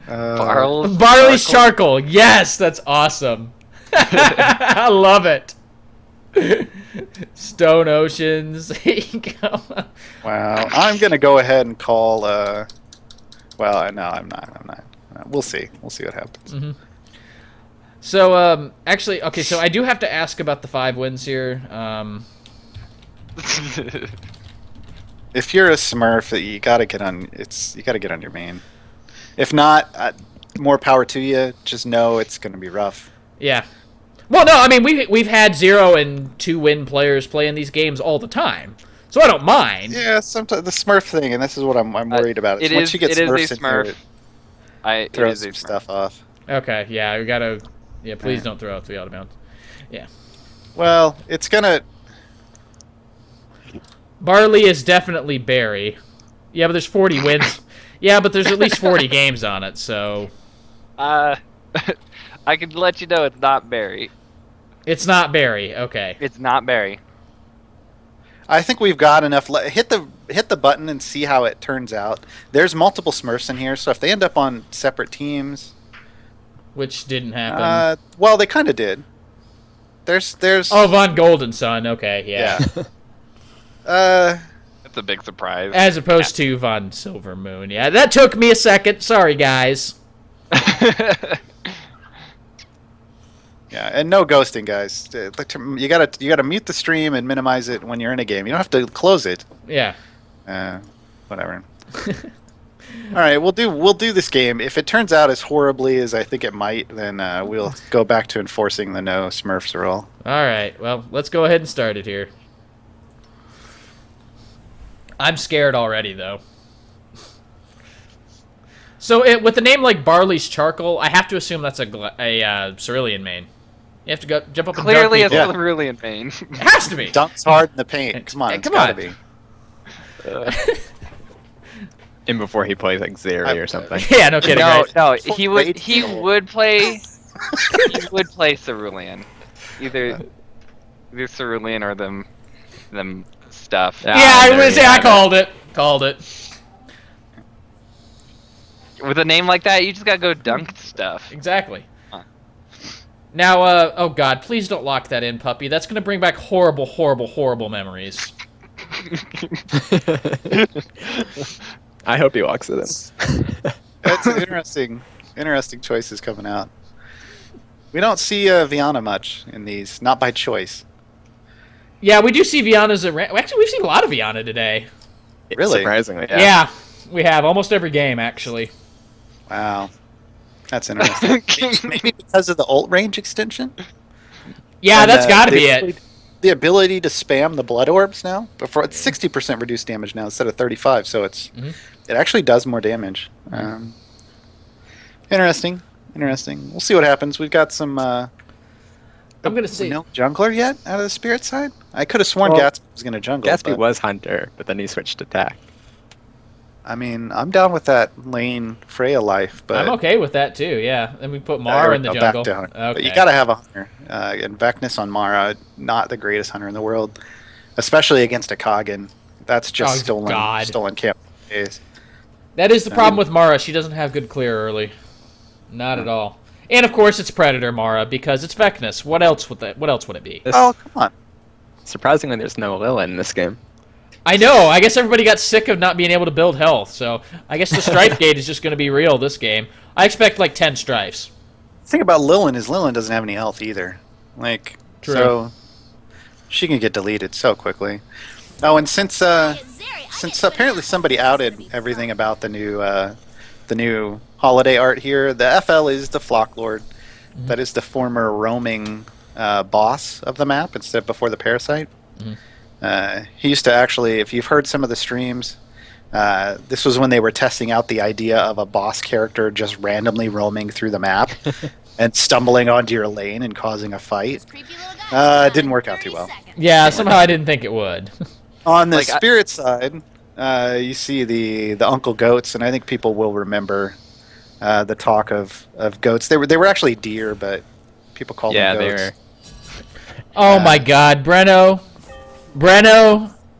BarlysCharkle. Yes, that's awesome. I love it. StoneOceans. Wow. I'm gonna go ahead and call. Well, no, I'm not. We'll see. We'll see what happens. Mm-hmm. So, actually, okay. So I do have to ask about the 5 wins here. If you're a Smurf, you gotta get on. You gotta get on your main. If not, more power to you. Just know it's gonna be rough. Yeah. Well, no, I mean we've had 0 and 2 win players playing these games all the time, so I don't mind. Yeah, sometimes the Smurf thing, and this is what I'm worried about. Once you get Smurfs in here, it throws some stuff off. Okay, yeah, we gotta. Yeah, please don't throw out 3 out of bounds. Yeah. Well, it's gonna. Barley is definitely Barry. Yeah, but there's 40 wins. Yeah, but there's at least 40 games on it, so. I can let you know it's not Barry. It's not Barry. Okay. It's not Barry. I think we've got enough. Hit the button and see how it turns out. There's multiple Smurfs in here, so if they end up on separate teams, which didn't happen. Well, they kind of did. There's. Oh, VonGoldenSun. Okay, yeah. That's a big surprise. As opposed to Von Silvermoon. Yeah, that took me a second. Sorry, guys. Yeah, and no ghosting, guys. You gotta mute the stream and minimize it when you're in a game. You don't have to close it. Yeah. Whatever. All right, we'll do this game. If it turns out as horribly as I think it might, then we'll go back to enforcing the no Smurfs rule. All right. Well, let's go ahead and start it here. I'm scared already, though. So, with a name like BarlysCharkle, I have to assume that's a Cerulean main. You have to jump up and clearly dunk it's people. a Cerulean main. It has to be. Dunks hard in the paint. Come on, Come gotta on. be. And before he plays like Zeri or something. Yeah, no kidding. No, Right? no, he would play Cerulean. Either Cerulean or them stuff. Yeah, I was say I called it. Called it. With a name like that, you just gotta go dunk stuff. Exactly. Huh. Now, oh god, please don't lock that in, puppy. That's gonna bring back horrible, horrible, horrible memories. I hope he walks it in. That's interesting choices coming out. We don't see Viana much in these, not by choice. Yeah, we do see Viana's actually, we've seen a lot of Viana today. Really? Surprisingly, Yeah, we have almost every game actually. Wow, that's interesting. Maybe because of the ult range extension. Yeah, And, that's got to be it. The ability to spam the blood orbs now. Before it's 60% reduced damage now instead of 35, so it actually does more damage. Interesting. We'll see what happens. We've got some. I'm gonna say no jungler yet out of the spirit side. I could have sworn Gatsby was gonna jungle. Gatsby but, was hunter, but then he switched to attack. I mean, I'm down with that lane Freya life, but I'm okay with that too. Yeah, and we put Mara in the jungle. Back down. Okay. But you gotta have a hunter. And Veknus on Mara, not the greatest hunter in the world, especially against a Kagan. That's just stolen camp days. That is the problem with Mara. She doesn't have good clear early. Not at all. And of course, it's Predator Mara because it's Veknus. What else would it be? Oh, come on. Surprisingly, there's no Lila in this game. I know. I guess everybody got sick of not being able to build health, so I guess the Strife Gate is just going to be real this game. I expect like 10 Strifes. The thing about Lilin is Lilin doesn't have any health either. True. So she can get deleted so quickly. Oh, and since apparently somebody outed everything about the new holiday art here, the FL is the Flock Lord. Mm-hmm. That is the former roaming boss of the map instead of before the Parasite. Mm-hmm. He used to actually, if you've heard some of the streams, this was when they were testing out the idea of a boss character just randomly roaming through the map and stumbling onto your lane and causing a fight. It didn't work out too well. Yeah, somehow I didn't think it would. On the spirit side, you see the Uncle Goats, and I think people will remember the talk of goats. They were actually deer, but people call them goats. They were. Oh my God, Breno,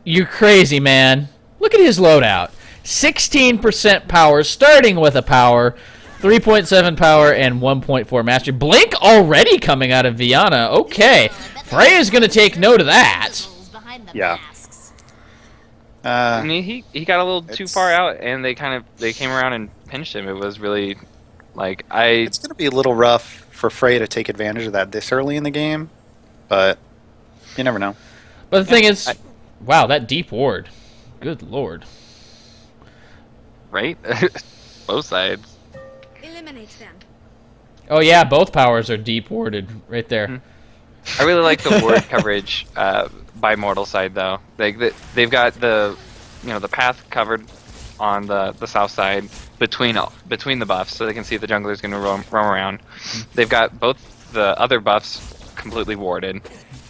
you crazy man! Look at his loadout. 16% power, starting with a power, 3.7 power, and 1.4 mastery. Blink already coming out of Viana. Okay. Freya's going to take note of that. Yeah. I mean, he got a little too far out, and they came around and pinched him. It was really like It's going to be a little rough for Freya to take advantage of that this early in the game, but you never know. But the thing is, wow, that deep ward. Good lord. right. Both sides. Eliminate them. Oh yeah, both powers are deep warded right there. I really like the ward coverage by Mortal side though. They've got the path covered on the south side between the buffs, so they can see if the jungler's going to roam around. They've got both the other buffs completely warded,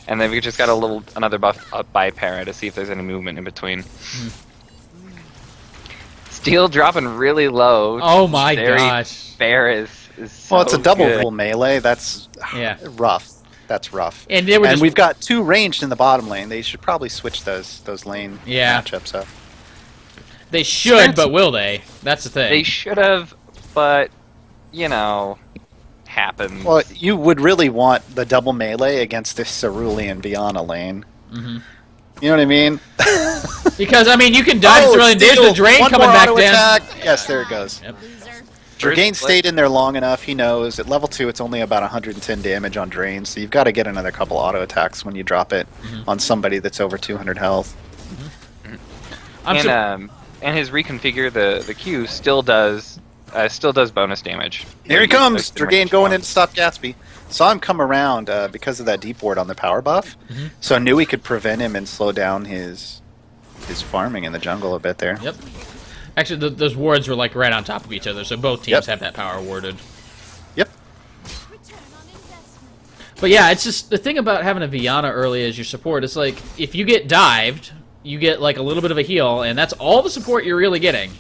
and they've just got another buff up by Para to see if there's any movement in between. Steel dropping really low. Oh my gosh. Bear is so Well, it's a double good. rule melee. That's rough. That's rough. And we've got 2 ranged in the bottom lane. They should probably switch those lane matchups up. They should, but will they? That's the thing. They should have, but happens. Well, you would really want the double melee against this Cerulean Viana lane. You know what I mean? Because, I mean, you can dodge Cerulean. There's the Drain One coming more back auto down. attack. Yes, there it goes. Yep. Dragaen stayed in there long enough. He knows at level 2 it's only about 110 damage on Drain, so you've got to get another couple auto attacks when you drop it on somebody that's over 200 health. And his reconfigure the Q still does bonus damage. Here he comes! That's Dragaen going in to stop Gatsby. Saw him come around because of that deep ward on the power buff, so I knew he could prevent him and slow down his farming in the jungle a bit there. Yep. Actually, those wards were like right on top of each other, so both teams have that power warded. Yep. But yeah, it's just the thing about having a Viana early as your support. It's like if you get dived, you get like a little bit of a heal, and that's all the support you're really getting.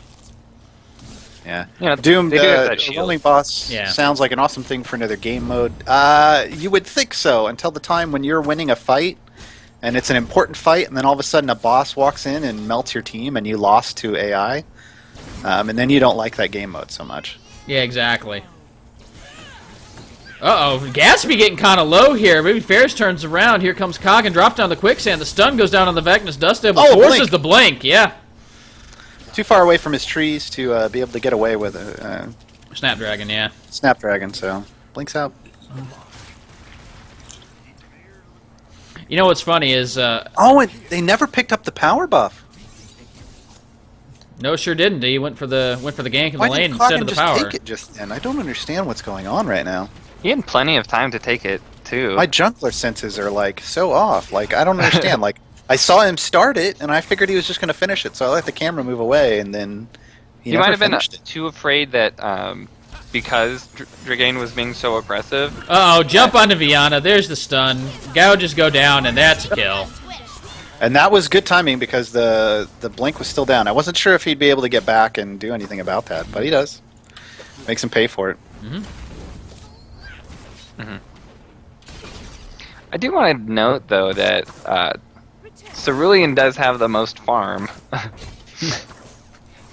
Yeah. Doom, the rolling boss sounds like an awesome thing for another game mode. You would think so until the time when you're winning a fight, and it's an important fight, and then all of a sudden a boss walks in and melts your team, and you lost to AI, and then you don't like that game mode so much. Yeah, exactly. Uh-oh, Gatsby getting kind of low here. Maybe Ferris turns around. Here comes Cog and drops down the quicksand. The stun goes down on the Veknus. Dust Devil forces blink. the blink. Yeah. Too far away from his trees to be able to get away with Snapdragon, yeah. Snapdragon, so blinks out. You know what's funny is... and they never picked up the power buff. No, sure didn't. He went for the gank in the lane didn't instead of the just power. take it just then? I don't understand what's going on right now. He had plenty of time to take it too. My jungler senses are like so off. Like I don't understand. Like I saw him start it, and I figured he was just going to finish it. So I let the camera move away, and then he might have been finished it. too afraid that because Dragaen was being so aggressive. Uh-oh, jump onto Viana. There's the stun. Gouges go down, and that's a kill. And that was good timing because the blink was still down. I wasn't sure if he'd be able to get back and do anything about that, but he does. Makes him pay for it. I do want to note though that Cerulean does have the most farm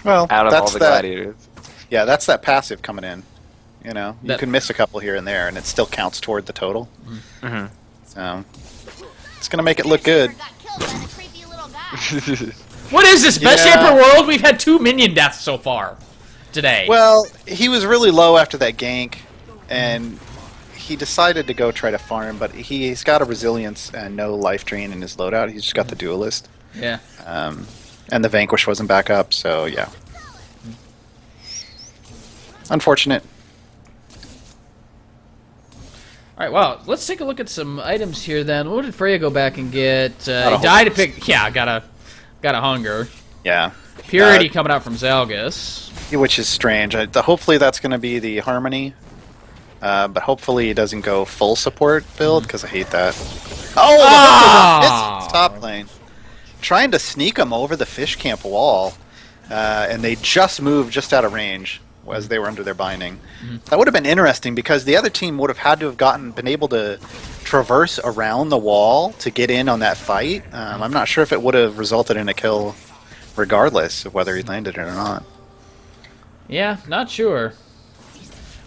Well, out of all the gladiators. Yeah, that's that passive coming in. You know, you That- can miss a couple here and there, and it still counts toward the total. So it's gonna make it look good. What is this? Best Yeah. shaper world? We've had 2 minion deaths so far today. Well, he was really low after that gank, and he decided to go try to farm, but he's got a resilience and no life drain in his loadout. He's just got the duelist. Yeah. And the Vanquish wasn't back up, so yeah. Unfortunate. All right, well, let's take a look at some items here then. What did Freya go back and get? Got a Die to whole- pick... Yeah, got a hunger. Yeah. Purity coming out from Zalgus. Which is strange. Hopefully that's going to be the Harmony. But hopefully he doesn't go full support build, because I hate that. Oh, the hook was on his top lane. Trying to sneak him over the fish camp wall, and they just moved just out of range as they were under their binding. That would have been interesting, because the other team would have had to have been able to traverse around the wall to get in on that fight. I'm not sure if it would have resulted in a kill regardless of whether he landed it or not. Yeah, not sure.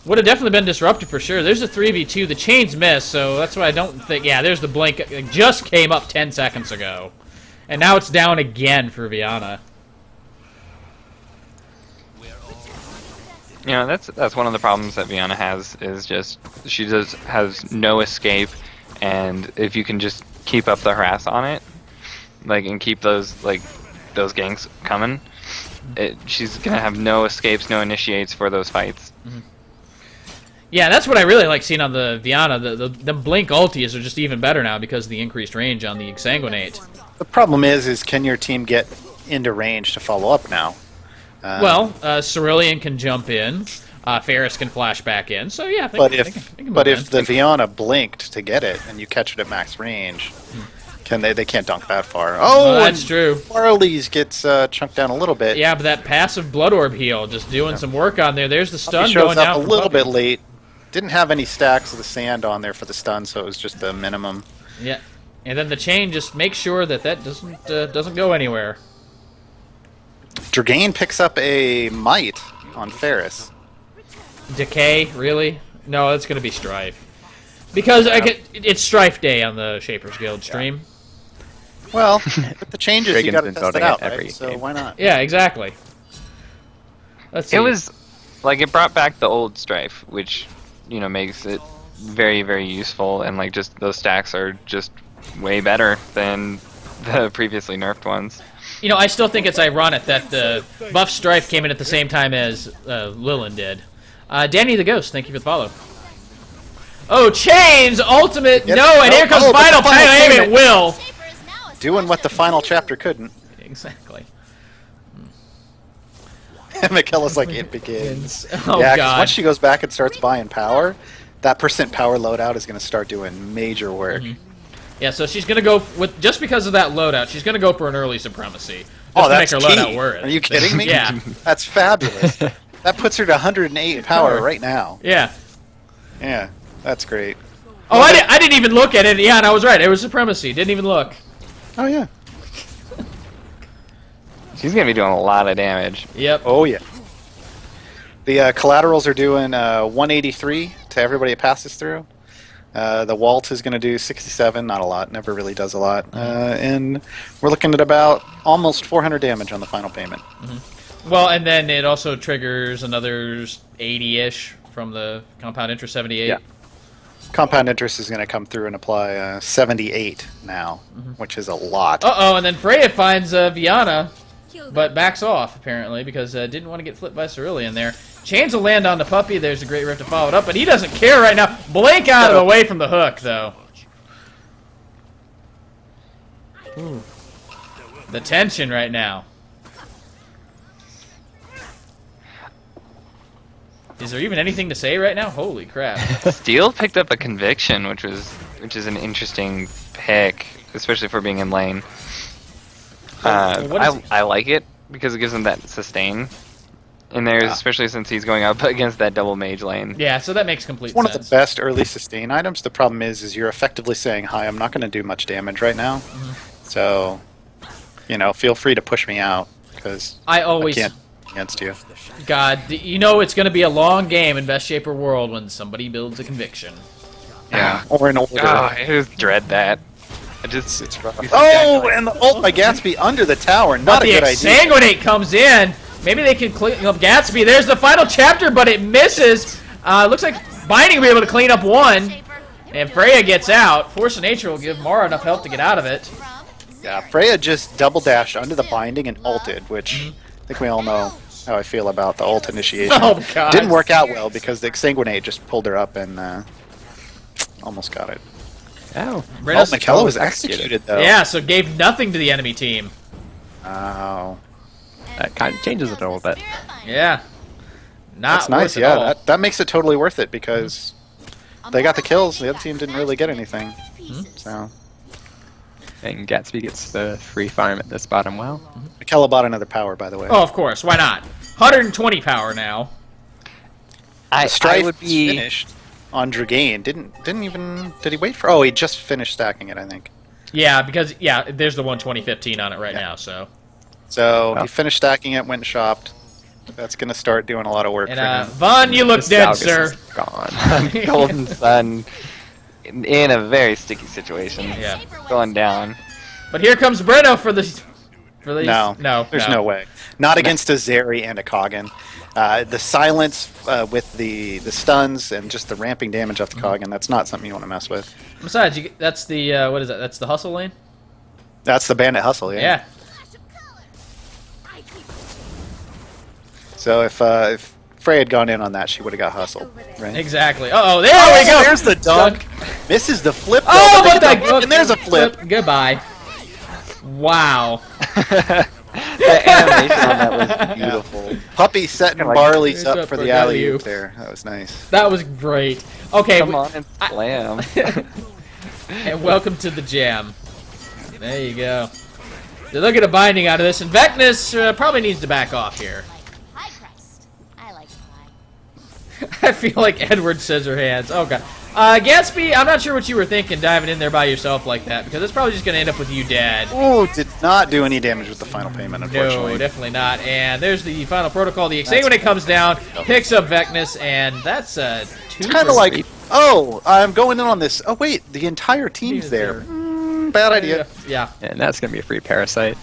Would have definitely been disrupted for sure. There's a 3v2. The chains miss, so that's why I don't think... Yeah, there's the blink. It just came up 10 seconds ago. And now it's down again for Viana. You know, that's one of the problems that Viana has, is just she just has no escape, and if you can just keep up the harass on it, like, and keep those ganks coming, she's gonna have no escapes, no initiates for those fights. Mm-hmm. Yeah, that's what I really like seeing on the Viana. The blink ultis are just even better now because of the increased range on the Exsanguinate. The problem is can your team get into range to follow up now? Well, Cerulean can jump in. Ferris can flash back in. So yeah, but if the Viana blinked to get it and you catch it at max range, they can't dunk that far. Oh, that's true. Barlys gets chunked down a little bit. Yeah, but that passive Blood Orb heal just doing some work on there. There's the stun Puppy going shows up down a little bit late. Didn't have any stacks of the sand on there for the stun, so it was just the minimum. Yeah, and then the chain just makes sure that doesn't go anywhere. Dragaen picks up a Might on Ferris. Decay, really? No, it's gonna be Strife. Because it's Strife Day on the Shapers Guild stream. Well, with the changes, you gotta test it out, right? So game. why not? Yeah, exactly. Let's see. It was like it brought back the old Strife, which makes it very, very useful, and like just those stacks are just way better than the previously nerfed ones. I still think it's ironic that the buff Strife came in at the same time as Lilin did. Danny the Ghost, thank you for the follow. Oh, Chains! Ultimate! Yep. No, and here comes Final Payment Will! Doing what the final chapter couldn't. Exactly. Michaela's like, it begins. Oh, yeah, because God. once she goes back and starts buying power, that % power loadout is going to start doing major work. Mm-hmm. Yeah, so she's gonna go with just because of that loadout. She's gonna go for an early supremacy. Oh, Just to make that's her key. loadout worth. Are you kidding me? Yeah. That's fabulous. That puts her to 108 power right now. Yeah. Yeah, that's great. Oh, I didn't even look at it. Yeah, and I was right. It was supremacy. Didn't even look. Oh yeah. She's gonna be doing a lot of damage. Yep. Oh yeah. The collaterals are doing 183 to everybody it passes through. The Walt is going to do 67, not a lot, never really does a lot. And we're looking at about almost 400 damage on the final payment. Mm-hmm. Well, and then it also triggers another 80-ish from the compound interest 78. Yeah. Compound interest is going to come through and apply 78 now, which is a lot. Uh-oh, and then Freya finds Viana, but backs off, apparently, because didn't want to get flipped by Cerulean there. Chains will land on the Puppy. There's a great rift to follow it up, but he doesn't care right now. Blink out of the way from the hook, though. Ooh. The tension right now. Is there even anything to say right now? Holy crap. Steel picked up a conviction, which is an interesting pick, especially for being in lane. I like it because it gives him that sustain in there, especially since he's going up against that double mage lane. Yeah, so that makes complete It's one sense. of the best early sustain items. The problem is you're effectively saying, hi, I'm not going to do much damage right now. So, feel free to push me out, because I always can't against you. God, it's going to be a long game in Best Shaper World when somebody builds a conviction. Yeah. Or an order. I just dread that. It's rough. Oh, and the ult by Gatsby under the tower. Not But a the good idea. Exsanguinate comes in. Maybe they can clean up Gatsby. There's the final chapter, but it misses. Looks like Binding will be able to clean up one. And Freya gets out. Force of Nature will give Mara enough help to get out of it. Yeah, Freya just double dashed under the binding and ulted, which I think we all know how I feel about the ult initiation. Oh, God. Didn't work out well because the Exsanguinate just pulled her up and almost got it. Oh. Oh, Michaela was executed, though. Yeah, so gave nothing to the enemy team. Oh. That kind of changes it a little bit. Yeah. Not That's nice, worth it at all. yeah. That makes it totally worth it because they got the kills. The other team didn't really get anything. So And Gatsby gets the free farm at this bottom well. Michaela bought another power, by the way. Oh, of course. Why not? 120 power now. The Strife would be finished on Dragaen. Did he wait for? Oh, he just finished stacking it, I think. Yeah, because there's the 120-15 on it right now. So So Oh. he finished stacking it, went and shopped. That's going to start doing a lot of work And for him. Von, you look This dead, Zalgus sir. is gone. Golden Sun in a very sticky situation. Yeah. Going down. But here comes Breno for the. No, there's no way. Not against a Zeri and a Kogan. The silence with the stuns and just the ramping damage off the Kogan, that's not something you want to mess with. Besides, that's the what is that? That's the hustle lane. That's the Bandit Hustle, yeah. Yeah. So if Frey had gone in on that, she would have got hustled, right? Exactly. Uh oh, there we go. There's the dunk. Misses the flip. Though, Oh, but but they- and there's a flip. Goodbye. Wow. That animation on that was beautiful. Puppy setting Like- Barley's Here's up up for for the alley alley-oop. oop there. That was nice. That was great. Okay. Come on and slam. And welcome to the jam. There you go. They're looking at a binding out of this, and Veknus probably needs to back off here. High crest. I like pie. I feel like Edward Scissorhands. Oh god. Gatsby, I'm not sure what you were thinking diving in there by yourself like that, because it's probably just going to end up with you dead. Ooh, did not do any damage with the final payment, unfortunately. No, definitely not. And there's the final protocol. The Exsanguinate comes down, picks up Veknus, and that's two. It's kind of like, oh, I'm going in on this. Oh, wait, the entire team's there. Bad idea. Yeah. And that's gonna be a free parasite.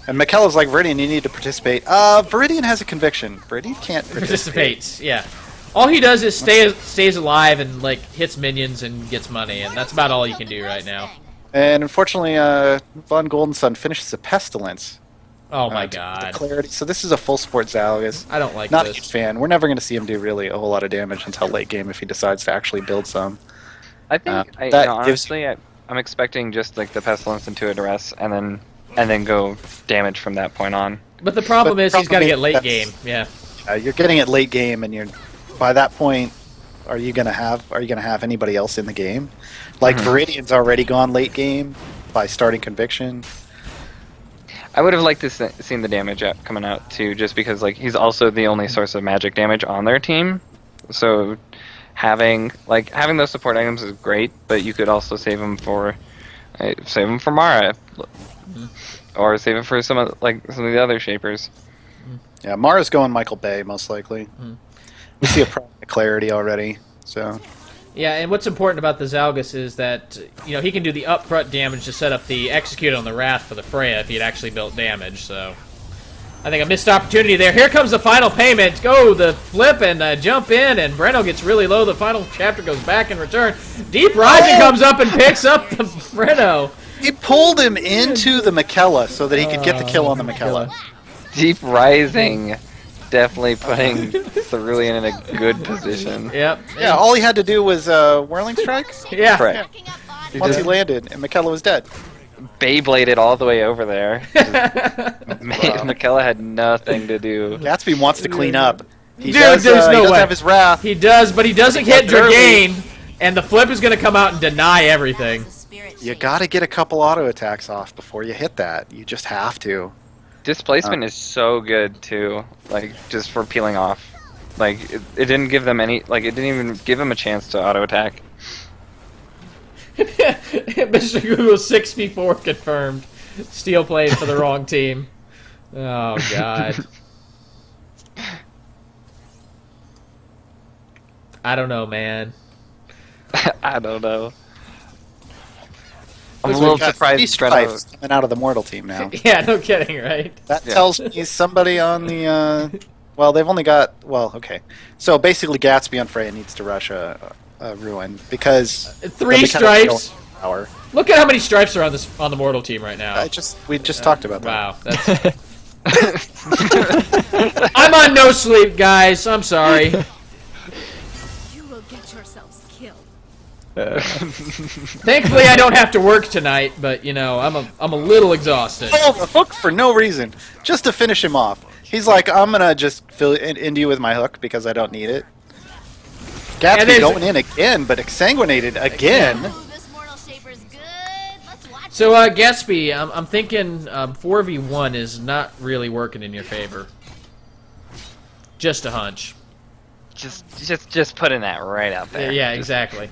And Michaela's like, Viridian, you need to participate. Viridian has a conviction. Viridian can't participate. Participates. Yeah. All he does is stays alive and like hits minions and gets money, and that's about all you can do right now. And unfortunately, VonGoldenSun finishes a pestilence. Oh my to god. clarity. So this is a full sport Zalgus. I don't like Not a this. huge fan. We're never going to see him do really a whole lot of damage until late game if he decides to actually build some. I think that gives- honestly, I'm expecting just like the pestilence into a duress, and then go damage from that point on. But the problem But is he's got to problem get is late that's- game. Yeah. You're getting it late game, and you're by that point. Are you gonna have anybody else in the game? Like Viridian's already gone late game by starting conviction. I would have liked to seen the damage coming out too, just because like he's also the only source of magic damage on their team. So having those support items is great, but you could also save them for Mara, or save it for some of the other shapers. Yeah, Mara's going Michael Bay most likely. We see a problem of clarity already. So Yeah, and what's important about the Zalgus is that he can do the upfront damage to set up the execute on the Wrath for the Freya if he had actually built damage. So I think a missed opportunity there. Here comes the final payment. Go the flip and jump in, and Breno gets really low. The final chapter goes back in return. Deep Rising comes up and picks up the Breno. he pulled him into the Michaela so that he could get the kill on the Michaela. Deep Rising, definitely putting Cerulean in a good position. Yep. Yeah, all he had to do was Whirling Strike. Yeah. Correct. Once he landed, and Michaela was dead. Beybladed all the way over there. Michaela had nothing to do. Gatsby wants to clean up. He Dude, does, there's he no does way. have his wrath. He does, but he doesn't hit That's early. Dragaen, and the flip is going to come out and deny everything. You gotta get a couple auto attacks off before you hit that. You just have to. Displacement is so good too, just for peeling off. It didn't give them it didn't even give them a chance to auto attack. Mr. Google 64 confirmed. Steel played for the wrong team. Oh, God. I don't know, man. I don't know. I'm a We've little got surprised three stripes coming out of the Mortal team now. Yeah, no kidding, right? That Yeah. tells me somebody on the. Well, they've only got. Well, okay. So basically, Gatsby on Freya needs to rush a ruin because 3 the Michaela's stripes. still in power. Look at how many stripes are on the Mortal team right now. We just talked about that. Wow, that's. I'm on no sleep, guys. I'm sorry. You will get yourselves killed. Thankfully, I don't have to work tonight, but I'm a little exhausted. Oh, the hook for no reason, just to finish him off. He's like, I'm gonna just fill into you with my hook because I don't need it. And Gatsby there's- going in again, but exsanguinated again. Ooh, this mortal shaper's good. Let's watch So, Gatsby, I'm thinking 4v1 is not really working in your favor. Just a hunch. just putting that right out there. Yeah, exactly.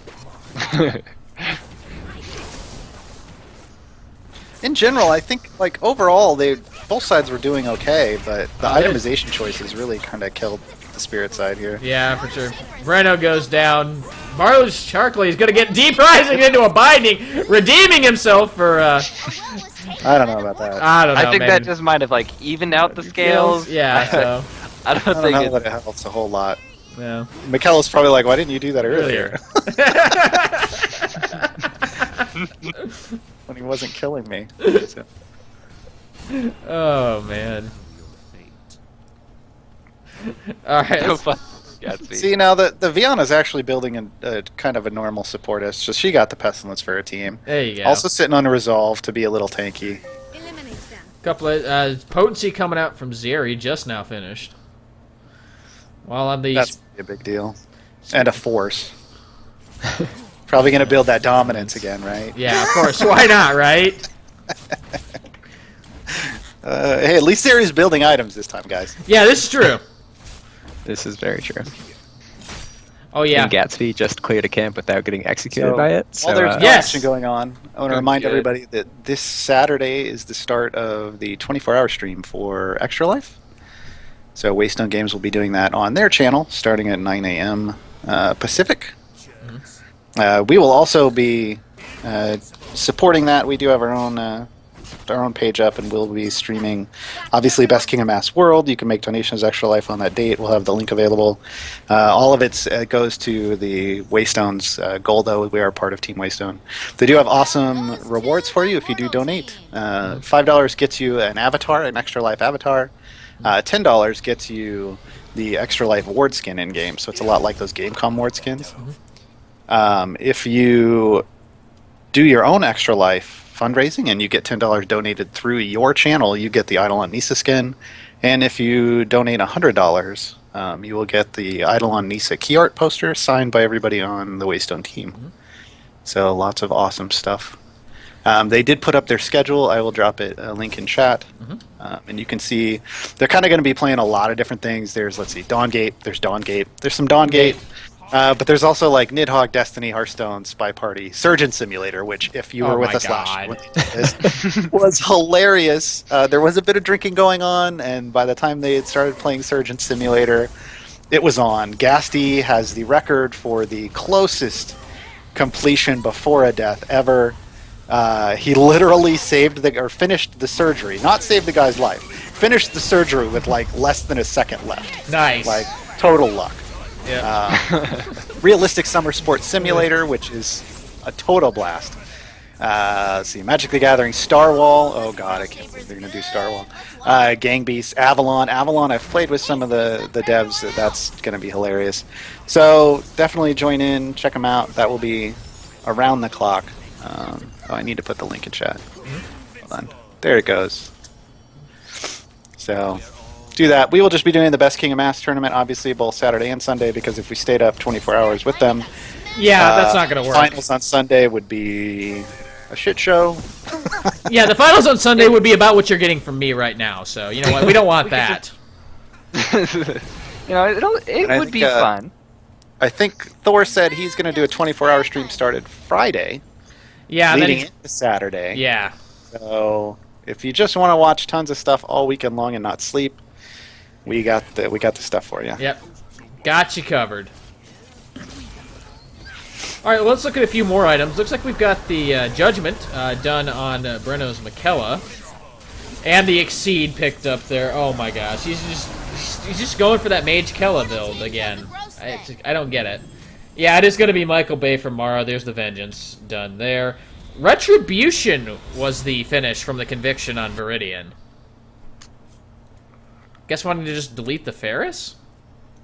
in general, I think like overall both sides were doing okay, but the itemization choices really kind of killed the spirit side here. Yeah, for sure. Breno goes down. BarlysCharkle is going to get Deep Rising into a binding, redeeming himself for, I don't know about that. I don't know, I think maybe. that just might have like evened out the scales. Yeah, so, I don't I don't think know it. that it helps a whole lot. yeah. Michaela's probably like, why didn't you do that earlier? When he wasn't killing me. So. Oh, man. Alright, No fun. Gatsby. See, now the Viana's actually building a kind of a normal support. It's just she got the Pestilence for her team. there you go. Also sitting on a Resolve to be a little tanky. Eliminate them. Couple of potency coming out from Zeri, just now finished. While on the That's a big deal. And a Force. Probably going to build that dominance again, right? yeah, of course. Why not, right? Hey, at least Zeri's building items this time, guys. Yeah, this is true. This is very true. Oh yeah. And Gatsby just cleared a camp without getting executed So, by it. So, While there's no Yes. action going on, I want to Good, remind good. everybody that this Saturday is the start of the 24-hour stream for Extra Life. So Waystone Games will be doing that on their channel starting at 9 a.m. Pacific. We will also be supporting that. We do have our own page up, and we'll be streaming, obviously, Best King of Mass World. You can make donations Extra Life on that date. We'll have the link available. All of it goes to the Waystone's Goldo. We are part of Team Waystone. They do have awesome rewards for you if you do donate. $5 gets you an avatar, an Extra Life avatar. $10 gets you the Extra Life ward skin in game, so it's a lot like those Gamecom ward skins. If you do your own Extra Life fundraising and you get $10 donated through your channel, you get the Eidolon Nisa skin. And if you donate $100, you will get the Eidolon Nisa key art poster signed by everybody on the Waystone team. So lots of awesome stuff. They did put up their schedule. I will drop it a link in chat. And you can see they're kind of going to be playing a lot of different things. There's, let's see, Dawngate. There's Dawngate. There's some Dawngate. But there's also like Nidhogg, Destiny, Hearthstone, Spy Party, Surgeon Simulator, which if you were with us last year when they did this, was hilarious. There was a bit of drinking going on, and by the time they had started playing Surgeon Simulator, it was on. Gasty has the record for the closest completion before a death ever. He literally finished the surgery, not saved the guy's life, finished the surgery with like less than a second left. Nice. Like total luck. Yeah. Realistic Summer Sports Simulator, which is a total blast. Let's see, Magic the Gathering, Star Wall. Oh god, I can't believe they're going to do Star Wall. Gang Beasts, Avalon. Avalon, I've played with some of the devs. That's going to be hilarious. So definitely join in, check them out. That will be around the clock. I need to put the link in chat. Hold on. There it goes. So do that. We will just be doing the Best King of Mass tournament, obviously, both Saturday and Sunday, because if we stayed up 24 hours with them, Yeah, that's not going to work. Finals on Sunday would be a shit show. Yeah, the finals on Sunday would be about what you're getting from me right now, so you know what? We don't want that. You know, it I would be think, fun. I think Thor said he's going to do a 24-hour stream started Friday, Yeah, and then leading into Saturday. yeah. So if you just want to watch tons of stuff all weekend long and not sleep, we got the stuff for you. Yep. Got you covered. Alright, well, let's look at a few more items. Looks like we've got the Judgment done on Breno's Michaela. And the Exceed picked up there. Oh my gosh. He's just going for that Mage Kella build again. I don't get it. Yeah, it is going to be Michael Bay from Mara. There's the Vengeance done there. Retribution was the finish from the Conviction on Viridian. Guess wanting to just delete the Ferris?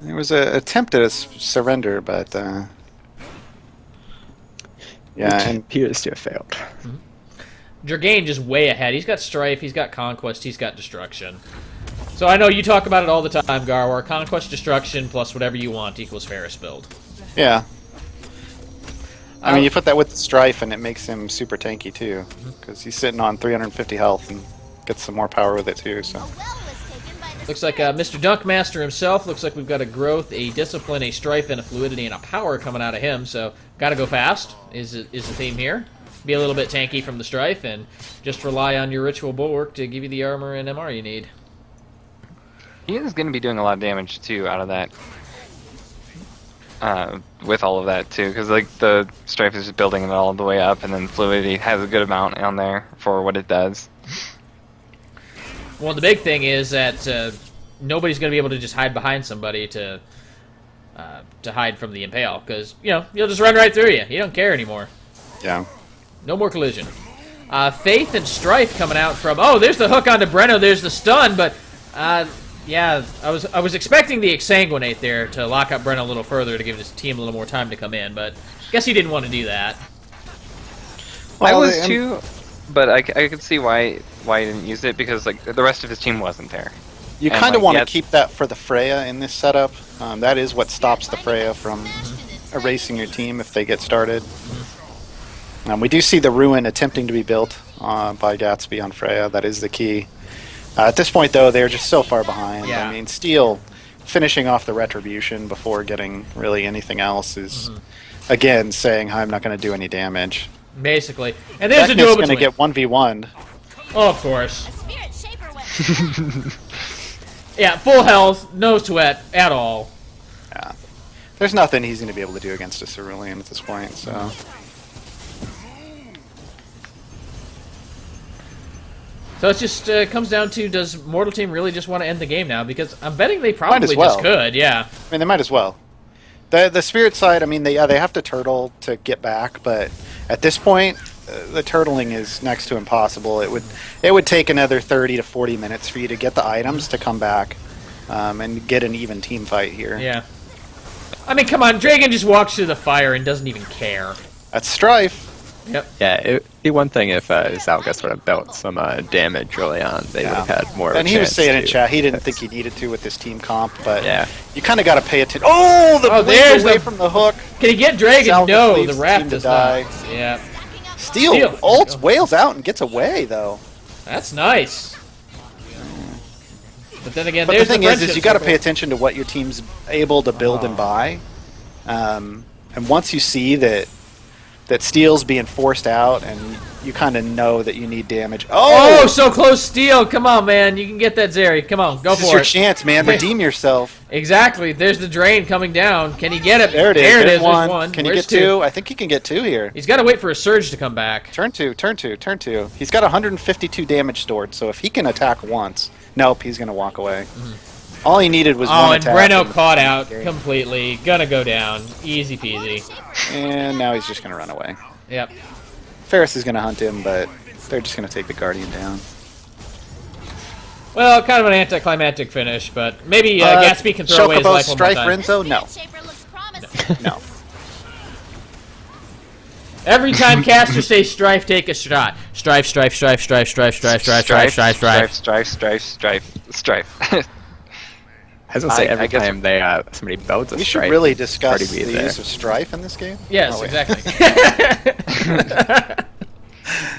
There was an attempt at a surrender, but yeah, Which and appears to have failed. Dragaen just way ahead. He's got Strife, he's got Conquest, he's got Destruction. So I know you talk about it all the time, Garwar. Conquest, Destruction, plus whatever you want equals Ferris build. yeah. I mean, you put that with the Strife, and it makes him super tanky too, because he's sitting on 350 health and gets some more power with it too. So Looks like Mr. Dunkmaster himself. Looks like we've got a Growth, a Discipline, a Strife, and a Fluidity, and a Power coming out of him. So, gotta go fast is the theme here. be a little bit tanky from the Strife and just rely on your Ritual Bulwark to give you the armor and MR you need. He is going to be doing a lot of damage too out of that. With all of that too, because like the Strife is just building it all the way up, and then Fluidity has a good amount on there for what it does. Well, the big thing is that nobody's going to be able to just hide behind somebody to hide from the Impale, because you'll just run right through you. You don't care anymore. Yeah. No more collision. Faith and Strife coming out from. Oh, there's the hook onto Breno. There's the stun, but yeah, I was expecting the Exsanguinate there to lock up Breno a little further to give his team a little more time to come in, but I guess he didn't want to do that. I Well, was too, but I could see why he didn't use it, because like the rest of his team wasn't there. You And, kind of like, want to yeah, keep that for the Freya in this setup. That is what stops the Freya from erasing your team if they get started. We do see the Ruin attempting to be built by Gatsby on Freya. That is the key. At this point, though, they're just so far behind. Yeah. I mean, Steel finishing off the Retribution before getting really anything else is, again, saying, I'm not going to do any damage. Basically. And there's a Veknus duel going to between. get 1v1'd. Oh, of course. Spirit Shaper went. Yeah, full health, no sweat at all. Yeah. There's nothing he's going to be able to do against a Cerulean at this point, so... So it just comes down to, does Mortal Team really just want to end the game now? Because I'm betting they probably as well. just could, yeah. I mean, they might as well. The Spirit side, I mean, they have to turtle to get back, but at this point, the turtling is next to impossible. It would take another 30 to 40 minutes for you to get the items to come back and get an even team fight here. Yeah. I mean, come on, Dragaen just walks through the fire and doesn't even care. That's Strife. Yep. Yeah, it'd be one thing if Zalgus would have built some damage early on. They would have had more of a And he was chance saying in to chat he didn't fix. think he needed to with this team comp, but Yeah. you kind of got to pay attention. Oh, the blink there's away the- from the hook. Can he get Dragaen? Zalgus No, leaves the the Wrath team to does die. not. Yeah. Steel Steel. ults, wails out, and gets away, though. That's nice. But then again, But there's the thing the is you got to pay circle. attention to what your team's able to build and buy. And once you see that Steel's being forced out, and you kind of know that you need damage. Oh, so close, Steel. Come on, man. You can get that Zeri. Come on, go this is for your it. chance, man. Redeem yourself. Exactly. There's the drain coming down. Can he get it? There it is. There it There's is. one. There's one. Can you Where's get two? I think he can get two here. He's got to wait for a surge to come back. Turn two, turn two, turn two. He's got 152 damage stored, so if he can attack once, nope, he's going to walk away. All he needed was Oh, one and attack. Breno caught out completely. Gonna go down. Easy peasy. And now he's just going to run away. Yep. Ferris is going to hunt him, but they're just going to take the Guardian down. Well, kind of an anticlimactic finish, but maybe Gatsby can throw away his Chocobo, life one more Strife, time. Renzo? No. Spirit Shaper looks promising. No. Every time casters say Strife, take a shot. Strife, Strife, Strife, Strife, Strife, Strife, Strife, Strife, Strife, Strife. I was gonna say I every guess- time somebody builds a We should Strife, really discuss already the be there. use of Strife in this game. Yes, Oh, wait. exactly.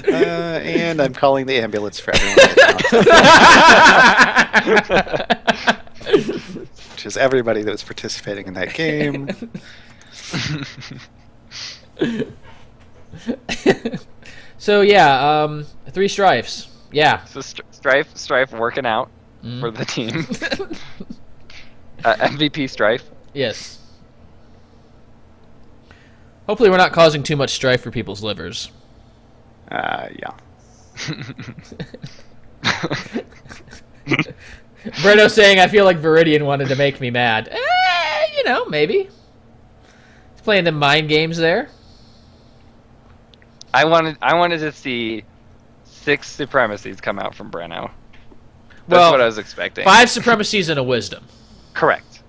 And I'm calling the ambulance for everyone right now. Which is everybody that was participating in that game. So yeah, 3 Strifes. Yeah. So Strife working out for the team. MVP Strife. Yes. Hopefully we're not causing too much strife for people's livers. Yeah. Breno saying, I feel like Viridian wanted to make me mad. Maybe. He's playing the mind games there. I wanted to see 6 supremacies come out from Breno. That's Well, what I was expecting. 5 supremacies and a wisdom. Correct.